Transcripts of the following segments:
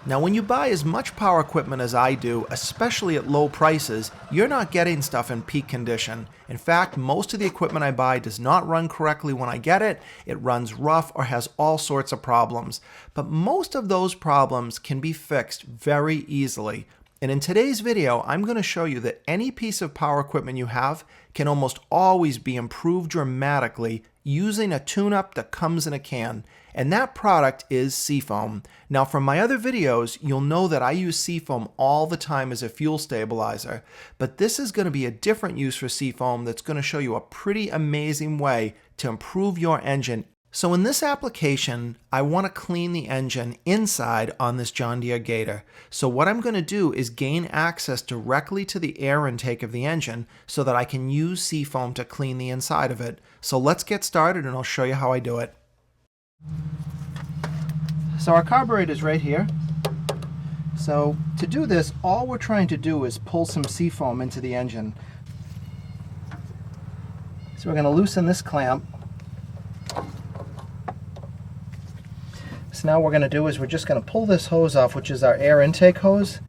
Now, when you buy as much power equipment as I do, especially at low prices, you're not getting stuff in peak condition. In fact, most of the equipment I buy does not run correctly when I get it. It runs rough or has all sorts of problems. But most of those problems can be fixed very easily. And in today's video, I'm going to show you that any piece of power equipment you have can almost always be improved dramatically using a tune-up that comes in a can. And that product is Seafoam. Now, from my other videos, you'll know that I use Seafoam all the time as a fuel stabilizer. But this is going to be a different use for Seafoam that's going to show you a pretty amazing way to improve your engine. So in this application, I want to clean the engine inside on this John Deere Gator. So what I'm going to do is gain access directly to the air intake of the engine so that I can use Seafoam to clean the inside of it. So let's get started and I'll show you how I do it. So our carburetor is right here. So to do this, all we're trying to do is pull some Seafoam into the engine. So we're going to loosen this clamp. So now what we're going to do is we're just going to pull this hose off, which is our air intake hose.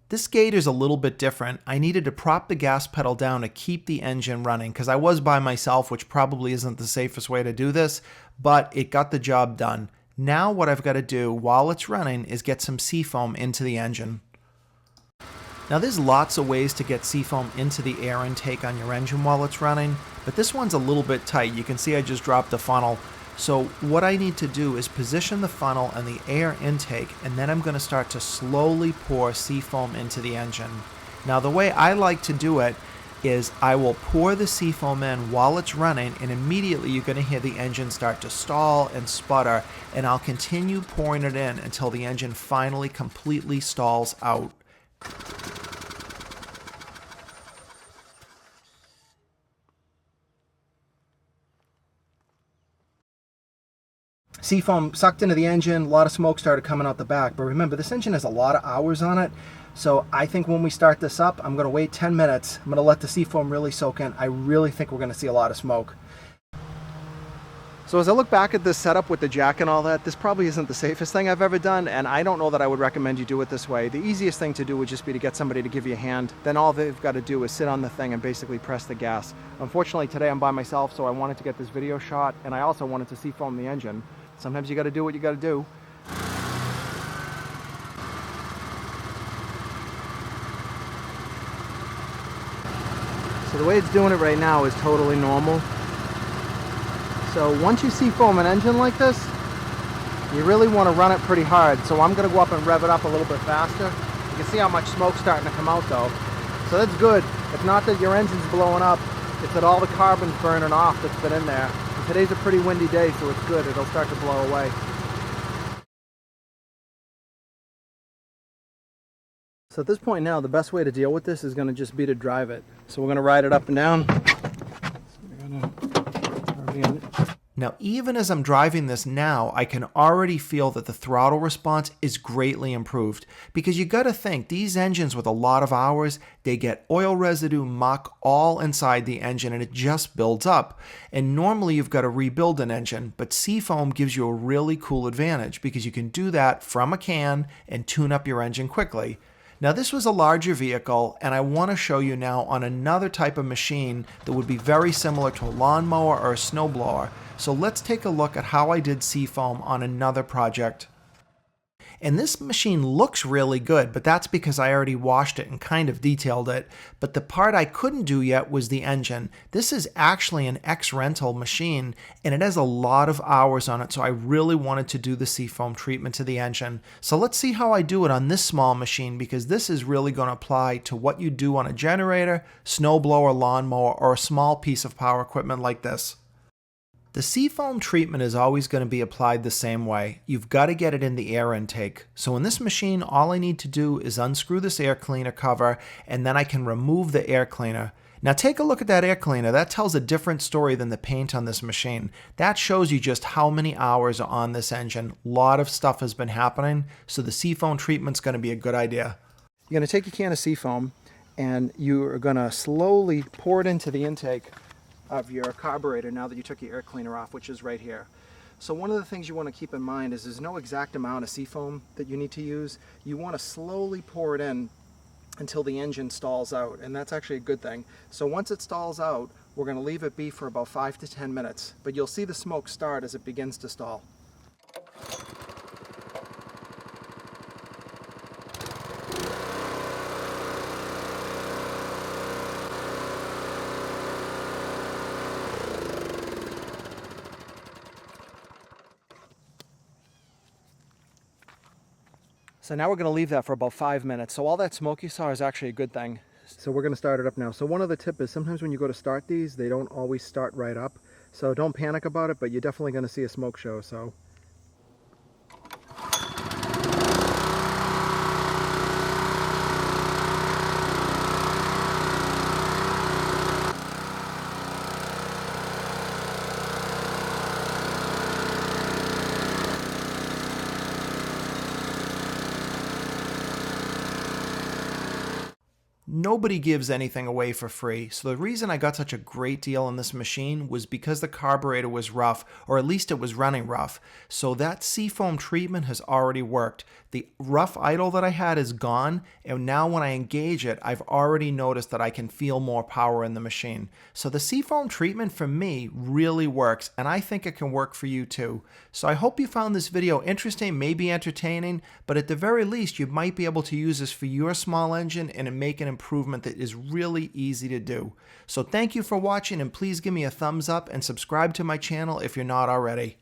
This Gator's a little bit different. I needed to prop the gas pedal down to keep the engine running because I was by myself, which probably isn't the safest way to do this, but it got the job done. Now what I've got to do while it's running is get some Seafoam into the engine. Now there's lots of ways to get Seafoam into the air intake on your engine while it's running, but this one's a little bit tight. You can see I just dropped the funnel. So what I need to do is position the funnel and the air intake, and then I'm going to start to slowly pour Seafoam into the engine. Now the way I like to do it is I will pour the Seafoam in while it's running, and immediately you're going to hear the engine start to stall and sputter, and I'll continue pouring it in until the engine finally completely stalls out. Seafoam sucked into the engine, a lot of smoke started coming out the back. But remember, this engine has a lot of hours on it. So I think when we start this up, I'm going to wait 10 minutes. I'm going to let the Seafoam really soak in. I really think we're going to see a lot of smoke. So as I look back at this setup with the jack and all that, this probably isn't the safest thing I've ever done, and I don't know that I would recommend you do it this way. The easiest thing to do would just be to get somebody to give you a hand. Then all they've got to do is sit on the thing and basically press the gas. Unfortunately, today I'm by myself, so I wanted to get this video shot, and I also wanted to Seafoam the engine. Sometimes you got to do what you got to do. So the way it's doing it right now is totally normal. So once you Seafoam an engine like this, you really want to run it pretty hard. So I'm going to go up and rev it up a little bit faster. You can see how much smoke's starting to come out though. So that's good. It's not that your engine's blowing up, it's that all the carbon's burning off that's been in there. And today's a pretty windy day, so it's good. It'll start to blow away. So at this point now, the best way to deal with this is going to just be to drive it. So we're going to ride it up and down. Now, even as I'm driving this now, I can already feel that the throttle response is greatly improved. Because you got to think, these engines with a lot of hours, they get oil residue, muck all inside the engine, and it just builds up. And normally you've got to rebuild an engine, but Seafoam gives you a really cool advantage because you can do that from a can and tune up your engine quickly. Now this was a larger vehicle, and I want to show you now on another type of machine that would be very similar to a lawnmower or a snowblower. So let's take a look at how I did Seafoam on another project. And this machine looks really good, but that's because I already washed it and kind of detailed it. But the part I couldn't do yet was the engine. This is actually an ex-rental machine, and it has a lot of hours on it, so I really wanted to do the Seafoam treatment to the engine. So let's see how I do it on this small machine, because this is really going to apply to what you do on a generator, snowblower, lawnmower, or a small piece of power equipment like this. The Seafoam treatment is always going to be applied the same way. You've got to get it in the air intake. So in this machine, all I need to do is unscrew this air cleaner cover, and then I can remove the air cleaner. Now take a look at that air cleaner. That tells a different story than the paint on this machine. That shows you just how many hours are on this engine. A lot of stuff has been happening, so the Seafoam treatment's going to be a good idea. You're going to take a can of Seafoam, and you are going to slowly pour it into the intake of your carburetor now that you took your air cleaner off, which is right here. So one of the things you want to keep in mind is there's no exact amount of Seafoam that you need to use. You want to slowly pour it in until the engine stalls out, and that's actually a good thing. So once it stalls out, we're going to leave it be for about 5 to 10 minutes, but you'll see the smoke start as it begins to stall. So now we're going to leave that for about 5 minutes. So all that smoke you saw is actually a good thing. So we're going to start it up now. So one other tip is sometimes when you go to start these, they don't always start right up. So don't panic about it, but you're definitely going to see a smoke show. So Nobody gives anything away for free, so the reason I got such a great deal on this machine was because the carburetor was rough, or at least it was running rough. So that Seafoam treatment has already worked. The rough idle that I had is gone, and now when I engage it, I've already noticed that I can feel more power in the machine. So the Seafoam treatment for me really works, and I think it can work for you too. So I hope you found this video interesting, maybe entertaining, but at the very least you might be able to use this for your small engine and make an improvement that is really easy to do. So thank you for watching, and please give me a thumbs up and subscribe to my channel if you're not already.